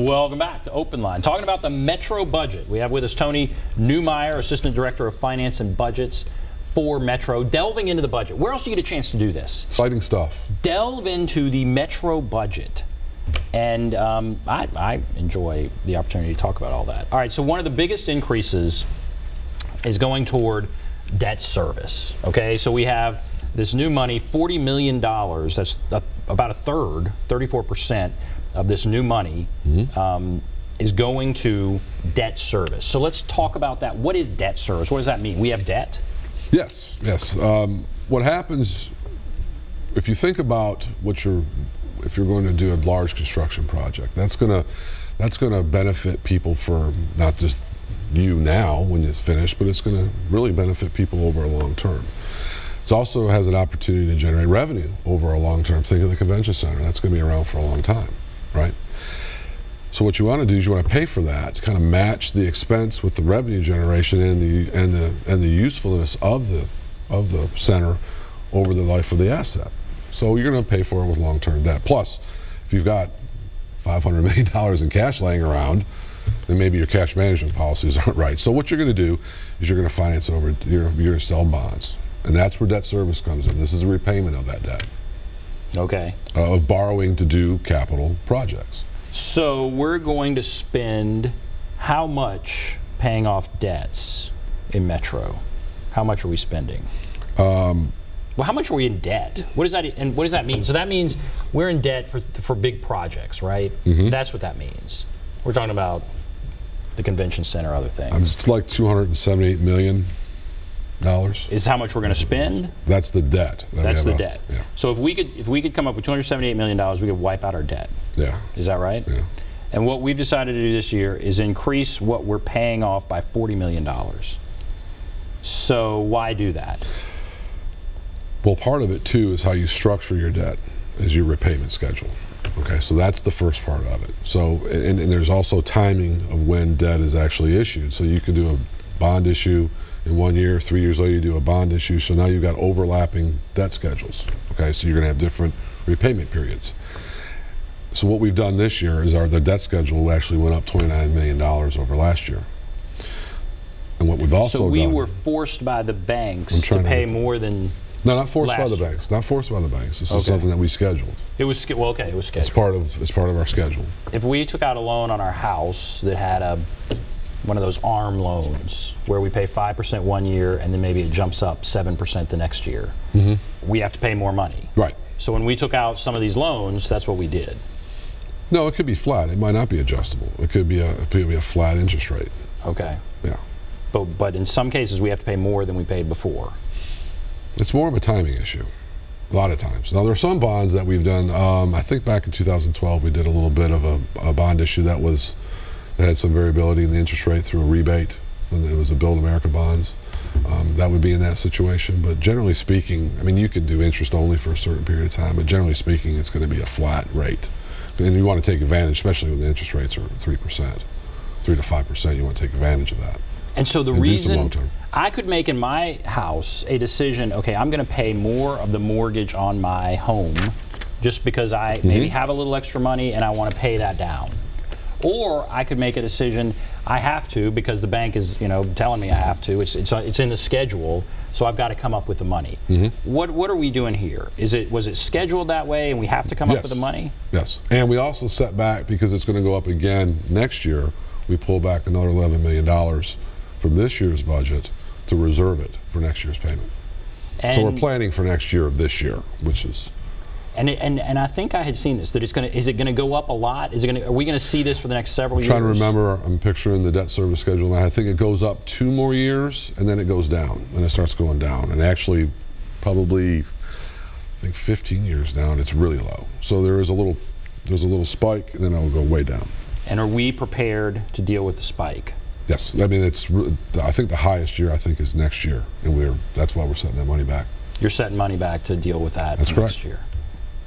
Welcome back to OpenLine. Talking about the Metro budget. We have with us Tony Neumaier, Assistant Director of Finance and Budgets for Metro. Delving into the budget. Where else do you get a chance to do this? Exciting stuff. Delve into the Metro budget. And I enjoy the opportunity to talk about all that. All right, so one of the biggest increases is going toward debt service. Okay, so we have this new money, $40 million. That's about a third, 34% of this new money is going to debt service. So let's talk about that. What is debt service? What does that mean? We have debt? Yes, yes. What happens if you think about if you're going to do a large construction project, that's gonna benefit people for not just you now when it's finished, but it's going to really benefit people over a long term. It also has an opportunity to generate revenue over a long term. Think of the convention center. That's going to be around for a long time, right? So what you want to do is you want to pay for that, to kind of match the expense with the revenue generation and the usefulness of the center over the life of the asset. So you're going to pay for it with long-term debt. Plus, if you've got $500 million in cash laying around, then maybe your cash management policies aren't right. So what you're going to do is you're going to finance over, you're going to sell bonds. And that's where debt service comes in. This is a repayment of that debt. Okay. Of borrowing to do capital projects. So we're going to spend how much paying off debts in Metro? How much are we spending? Well, how much are we in debt? What does that mean? So that means we're in debt for big projects, right? That's what that means. We're talking about the convention center, other things. It's like $278 million. Is how much we're going to spend? That's the debt. That's the debt. Yeah. So if we could come up with $278 million, we could wipe out our debt. Yeah. Is that right? Yeah. And what we've decided to do this year is increase what we're paying off by $40 million. So why do that? Well, part of it too is how you structure your debt, is your repayment schedule. Okay, so that's the first part of it. So, and there's also timing of when debt is actually issued. So you can do a bond issue in 1 year, 3 years later you do a bond issue. So now you've got overlapping debt schedules. Okay, so you're going to have different repayment periods. So what we've done this year is the debt schedule actually went up $29 million over last year. And what we've also done. So we were forced by the banks to pay more than. No, not forced by the banks. Not forced by the banks. This is something that we scheduled. It was well, okay. It was scheduled. It's part of our schedule. If we took out a loan on our house that had one of those ARM loans where we pay 5% 1 year and then maybe it jumps up 7% the next year, we have to pay more money. Right. So when we took out some of these loans, that's what we did. No, it could be flat. It might not be adjustable. It could be a flat interest rate. Okay. Yeah. But in some cases we have to pay more than we paid before. It's more of a timing issue, a lot of times. Now there are some bonds that we've done. I think back in 2012 we did a little bit of a bond issue that had some variability in the interest rate through a rebate when it was a Build America bonds. That would be in that situation. But generally speaking, I mean, you could do interest only for a certain period of time, but generally speaking, it's going to be a flat rate. And you want to take advantage, especially when the interest rates are 3%, 3 to 5%. You want to take advantage of that. And so the reason I could make in my house a decision, okay, I'm going to pay more of the mortgage on my home just because I maybe have a little extra money and I want to pay that down. Or I could make a decision, I have to because the bank is, telling me I have to. It's in the schedule, so I've got to come up with the money. What are we doing here? Was it scheduled that way and we have to come up with the money? Yes. And we also set back because it's going to go up again next year. We pull back another $11 million from this year's budget to reserve it for next year's payment. And so we're planning for next year of this year, which is. And I think I had seen this, that is it going to go up a lot? Are we going to see this for the next several years? I'm trying to remember, I'm picturing the debt service schedule, and I think it goes up 2 more years, and then it goes down, and it starts going down. And actually, probably, I think 15 years down, it's really low. So there's a little spike, and then it'll go way down. And are we prepared to deal with the spike? Yes, I mean I think the highest year is next year, and that's why we're setting that money back. You're setting money back to deal with that next year.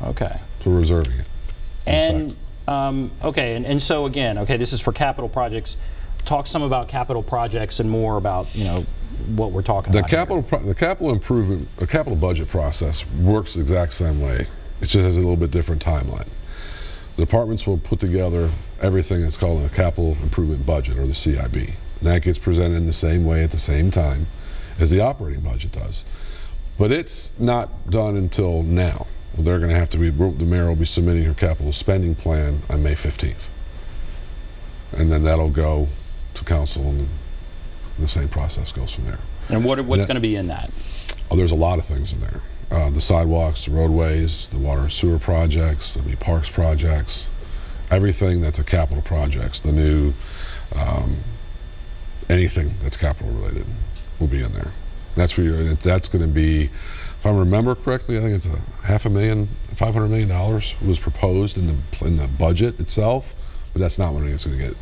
Okay. So we're reserving it. And okay, and so again, okay, this is for capital projects. Talk some about capital projects and more about what we're talking about. The capital budget process works the exact same way. It just has a little bit different timeline. The departments will put together everything that's called a capital improvement budget, or the CIB. And that gets presented in the same way at the same time as the operating budget does. But it's not done until now. Well, they're going to have to be, the mayor will be submitting her capital spending plan on May 15th. And then that'll go to council, and the same process goes from there. And what's going to be in that? Oh, there's a lot of things in there. The sidewalks, the roadways, the water and sewer projects, there'll be parks projects, everything that's a capital projects, the new, anything that's capital related will be in there. That's where that's going to be, if I remember correctly, I think it's $500 million was proposed in the budget itself, but that's not what it's going to get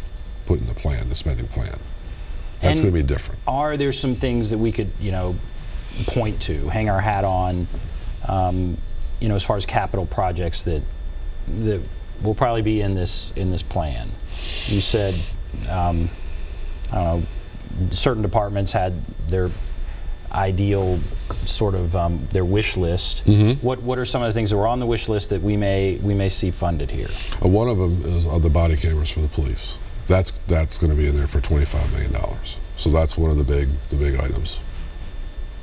put in the plan, the spending plan. That's going to be different. Are there some things that we could, point to, hang our hat on, as far as capital projects that will probably be in this plan? You said, I don't know, certain departments had their ideal sort of their wish list. Mm-hmm. What are some of the things that were on the wish list that we may see funded here? One of them is the body cameras for the police. That's going to be in there for $25 million. So that's one of the big items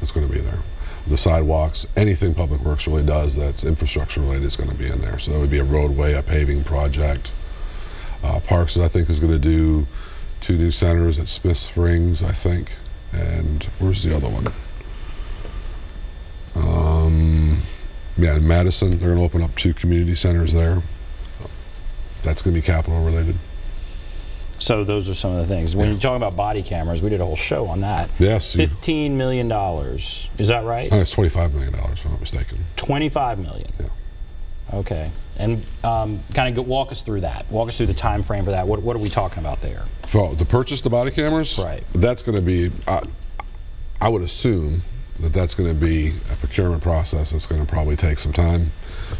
that's going to be there. The sidewalks, anything Public Works really does that's infrastructure related is going to be in there. So that would be a roadway, a paving project. Parks, I think, is going to do 2 new centers at Smith Springs, I think. And where's the other one? Yeah, in Madison, they're going to open up 2 community centers there. That's going to be capital related. So those are some of the things. When you talk about body cameras, we did a whole show on that. Yes. $15 million. Is that right? Oh, it's $25 million, if I'm not mistaken. $25 million. Yeah. Okay. And kind of walk us through that. Walk us through the time frame for that. What are we talking about there? So to purchase the body cameras, right? That's going to be, I would assume that's going to be a procurement process that's going to probably take some time.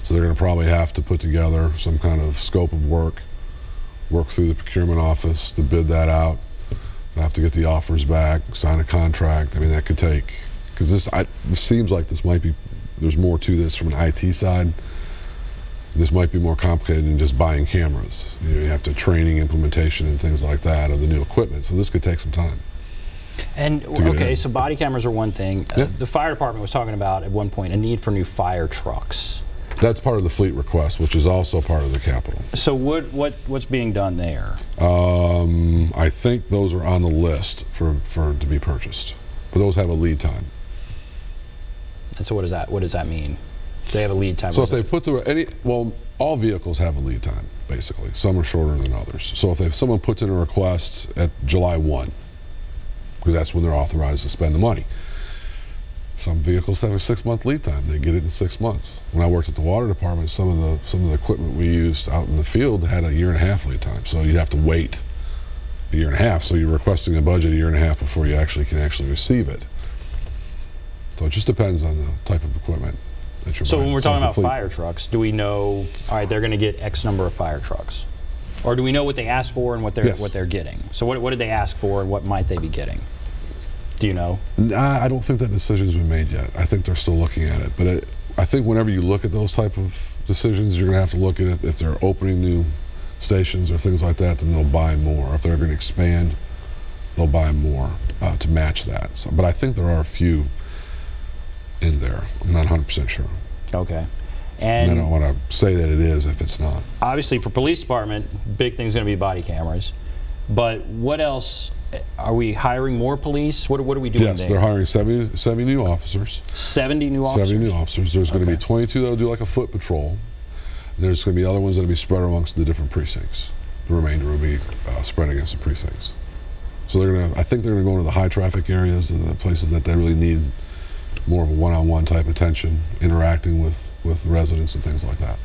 So they're going to probably have to put together some kind of scope of work through the procurement office to bid that out. They'll have to get the offers back, sign a contract. I mean, that could take, because it seems like this might be, there's more to this from an IT side. This might be more complicated than just buying cameras. You have to training, implementation, and things like that of the new equipment. So this could take some time. And okay, so body cameras are one thing. Yeah. The fire department was talking about at one point a need for new fire trucks. That's part of the fleet request, which is also part of the capital. So what's being done there? I think those are on the list for to be purchased, but those have a lead time. And so what does that mean? They have a lead time. So if they put through all vehicles have a lead time, basically. Some are shorter than others. So if someone puts in a request at July 1, because that's when they're authorized to spend the money. Some vehicles have a 6-month lead time. They get it in 6 months. When I worked at the water department, some of the equipment we used out in the field had a 1.5 year lead time. So you have to wait a 1.5 years. So you're requesting a budget a 1.5 years before you can actually receive it. So it just depends on the type of equipment that you're buying. So when we're talking about fire trucks, do we know, all right, they're going to get X number of fire trucks? Or do we know what they asked for and what they're getting? So what did they ask for and what might they be getting? Do you know? I don't think that decision's been made yet. I think they're still looking at it. But I think whenever you look at those type of decisions, you're going to have to look at it. If they're opening new stations or things like that, then they'll buy more. If they're going to expand, they'll buy more to match that. So, but I think there are a few in there. I'm not 100% sure. Okay. And I don't want to say that it is if it's not. Obviously, for police department, big thing's going to be body cameras. But what else? Are we hiring more police? What are we doing there? Yes, they're hiring 70 new officers. 70 new officers? 70 new officers. There's going to be 22 that will do like a foot patrol. There's going to be other ones that will be spread amongst the different precincts. The remainder will be spread against the precincts. So they're going to, I think they're going to go into the high traffic areas and the places that they really need more of a one-on-one type attention, interacting with residents and things like that.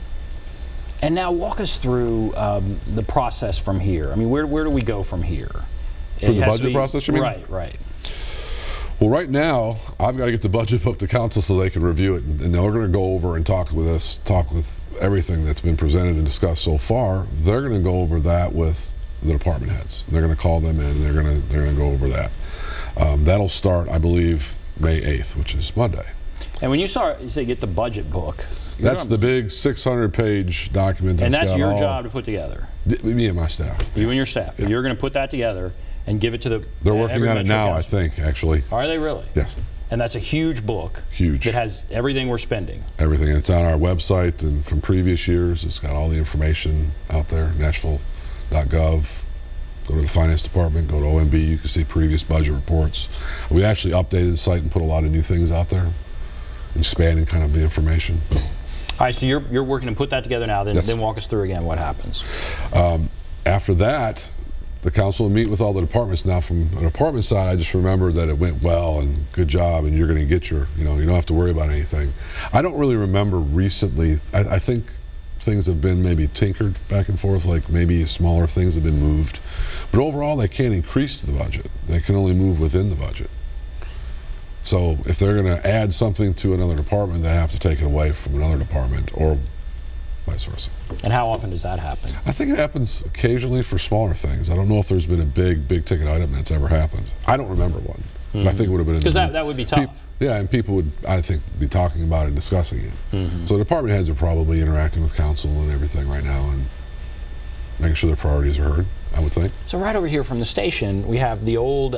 And now walk us through the process from here. I mean, where do we go from here? For the budget process, you mean? Right. Well, right now, I've got to get the budget up to council so they can review it, and they're going to go over and talk with everything that's been presented and discussed so far. They're going to go over that with the department heads. They're going to call them in, and they're going to go over that. That'll start, I believe, May 8th, which is Monday. And when you say get the budget book, that's the big 600-page document. And that's your job to put together. Me and my staff. You and your staff. Yeah. You're going to put that together and give it to the. They're working on it now, I think, actually. Are they really? Yes. And that's a huge book. Huge. That has everything we're spending. Everything. It's on our website, and from previous years, it's got all the information out there. Nashville.gov. Go to the finance department. Go to OMB. You can see previous budget reports. We actually updated the site and put a lot of new things out there, expanding kind of the information. All right. So you're working to put that together now. Then yes. Then walk us through again what happens. After that, the council will meet with all the departments. Now, from a department side, I just remember that it went well and good job, and you're going to get your, you don't have to worry about anything. I don't really remember recently. I think things have been maybe tinkered back and forth, like maybe smaller things have been moved. But overall, they can't increase the budget. They can only move within the budget. So if they're going to add something to another department, they have to take it away from another department, or vice versa. And how often does that happen? I think it happens occasionally for smaller things. I don't know if there's been a big ticket item that's ever happened. I don't remember one. Mm-hmm. I think it would have been because that would be tough. Yeah, and people would, I think, be talking about it and discussing it. Mm-hmm. So the department heads are probably interacting with council and everything right now and making sure their priorities are heard, I would think. So right over here from the station, we have the old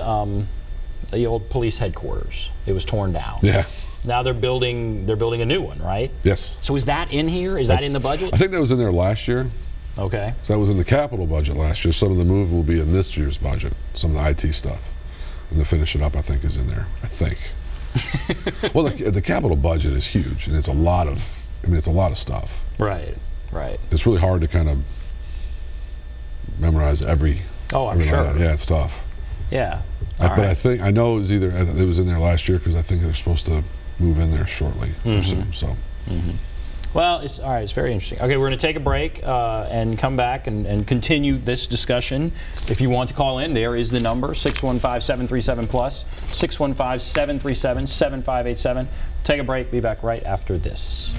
police headquarters. It was torn down. Yeah. Now they're building a new one, right? Yes. So is that in here? Is that in the budget? I think that was in there last year. Okay. So that was in the capital budget last year. Some of the move will be in this year's budget, some of the IT stuff. And to finish it up, I think, is in there. I think. Well, the capital budget is huge, and it's a lot of, it's a lot of stuff. Right, right. It's really hard to kind of memorize every. Oh, I'm sure. Yeah, it's tough. Yeah. But I know it was in there last year because I think they're supposed to move in there shortly or soon. So. Mm-hmm. Well, it's all right. It's very interesting. Okay, we're going to take a break and come back and continue this discussion. If you want to call in, there is the number 615-737+, 615-737-7587. Take a break. Be back right after this.